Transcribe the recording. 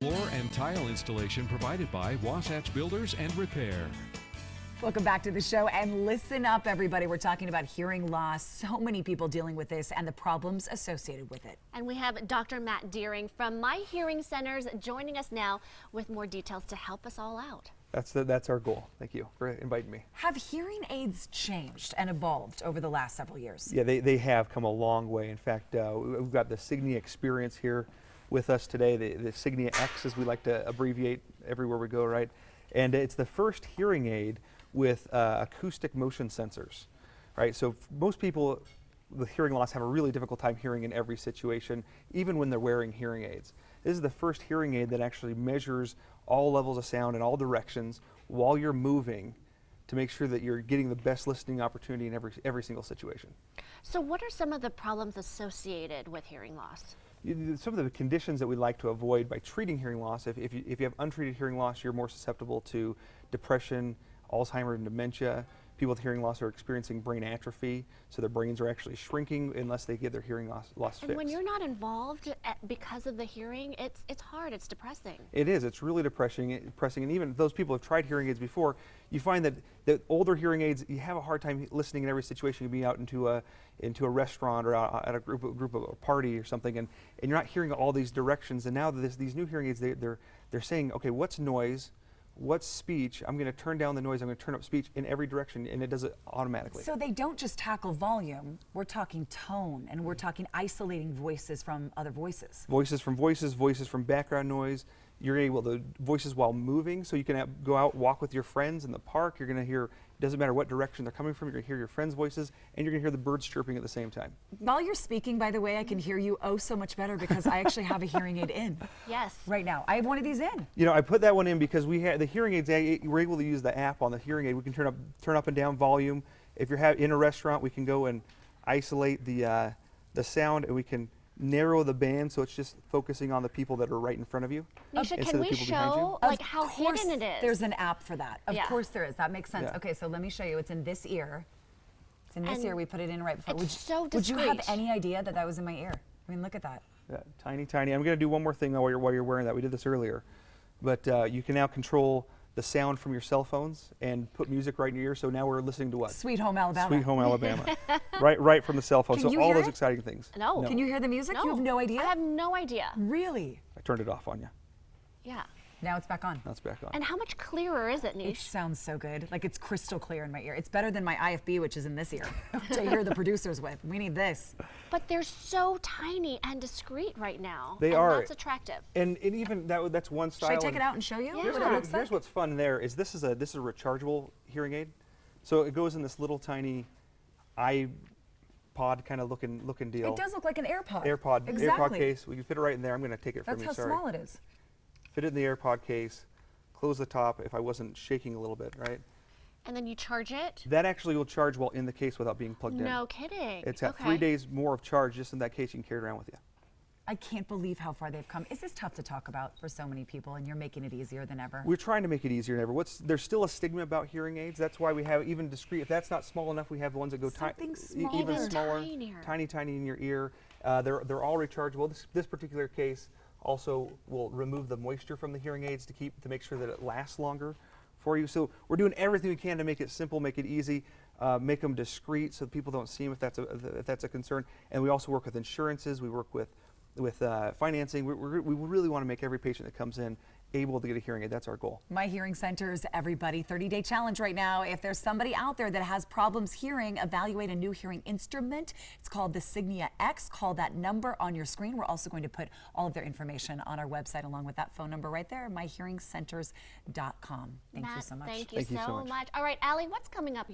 Floor and tile installation provided by Wasatch Builders and Repair. Welcome back to the show, and listen up, everybody. We're talking about hearing loss. So many people dealing with this and the problems associated with it. And we have Dr. Matt Deering from My Hearing Centers joining us now with more details to help us all out. That's our goal. Thank you for inviting me. Have hearing aids changed and evolved over the last several years? Yeah, they have come a long way. In fact, we've got the Signia Experience here with us today, the Signia X, as we like to abbreviate everywhere we go, right? And it's the first hearing aid with acoustic motion sensors, right? So most people with hearing loss have a really difficult time hearing in every situation, even when they're wearing hearing aids. This is the first hearing aid that actually measures all levels of sound in all directions while you're moving to make sure that you're getting the best listening opportunity in every single situation. So what are some of the problems associated with hearing loss? Some of the conditions that we like to avoid by treating hearing loss, if you have untreated hearing loss, you're more susceptible to depression, Alzheimer's and dementia. People with hearing loss are experiencing brain atrophy, so their brains are actually shrinking unless they get their hearing loss fixed. And when you're not involved because of the hearing, it's hard, it's depressing. It is, it's really depressing, and even those people who have tried hearing aids before, you find that the older hearing aids, you have a hard time listening in every situation. You can be out into a restaurant or out at a group of a party or something, and you're not hearing all these directions. And now these new hearing aids, they're saying, okay, what's noise? What's speech? I'm going to turn down the noise, I'm going to turn up speech in every direction, and it does it automatically. So they don't just tackle volume, we're talking tone, and we're talking isolating voices from other voices. Voices from voices, voices from background noise. You're able to voices while moving, so you can go out, walk with your friends in the park. You're going to hear, it doesn't matter what direction they're coming from, you're going to hear your friends' voices, and you're going to hear the birds chirping at the same time. While you're speaking, by the way, I can hear you oh so much better because I actually have a hearing aid in. Yes. Right now. I have one of these in. You know, I put that one in because we had the hearing aids, we're able to use the app on the hearing aid. We can turn up and down volume. If you're in a restaurant, we can go and isolate the sound, and we can narrow the band so it's just focusing on the people that are right in front of you. Nisha, can we show like how hidden it is? There's an app for that. Of course there is. That makes sense. Yeah. Okay, so let me show you. It's in this ear. It's in this ear. We put it in right before. It's so discreet. Would you have any idea that that was in my ear? I mean, look at that. Yeah, tiny, tiny. I'm going to do one more thing while you're wearing that. We did this earlier. But you can now control the sound from your cell phones and put music right in your ear. So now we're listening to what? Sweet Home Alabama. Sweet Home Alabama. right from the cell phone. Can so you all hear those it? exciting things. No. Can you hear the music? No. You have no idea? I have no idea. Really? I turned it off on you. Yeah. Now it's back on. Now it's back on. And how much clearer is it, It Nish? sounds so good. Like it's crystal clear in my ear. It's better than my IFB, which is in this ear, which I hear the producers with. We need this. But they're so tiny and discreet right now. They are. That's attractive. And even that's one style. Should I take it out and show you Yeah. what it looks like? Here's what's fun there is this is a rechargeable hearing aid. So it goes in this little tiny iPod kind of looking deal. It does look like an AirPod. AirPod Exactly. case. We can fit it right in there. I'm going to take it from That's you. how Sorry. small it is. Fit it in the AirPod case. Close the top if I wasn't shaking a little bit, right? And then you charge it? That actually will charge while in the case without being plugged in. No kidding. It's got okay. 3 days more of charge just in that case. You can carry it around with you. I can't believe how far they've come. Is this tough to talk about for so many people, and you're making it easier than ever? We're trying to make it easier than ever. There's still a stigma about hearing aids. That's why we have even discreet. If that's not small enough, we have ones that go Something even smaller. smaller, Tinier. tiny in your ear. They're all rechargeable. This particular case also will remove the moisture from the hearing aids to make sure that it lasts longer for you. So we're doing everything we can to make it simple, make it easy, make them discreet so people don't see them if that's a concern. And we also work with insurances. We work with financing. We really want to make every patient that comes in able to get a hearing aid. That's our goal. My Hearing Centers, everybody, 30-day challenge right now. If there's somebody out there that has problems hearing, evaluate a new hearing instrument. It's called the Signia X. Call that number on your screen. We're also going to put all of their information on our website along with that phone number right there, myhearingcenters.com. Thank you so much. Thank you so much. All right, Allie, what's coming up?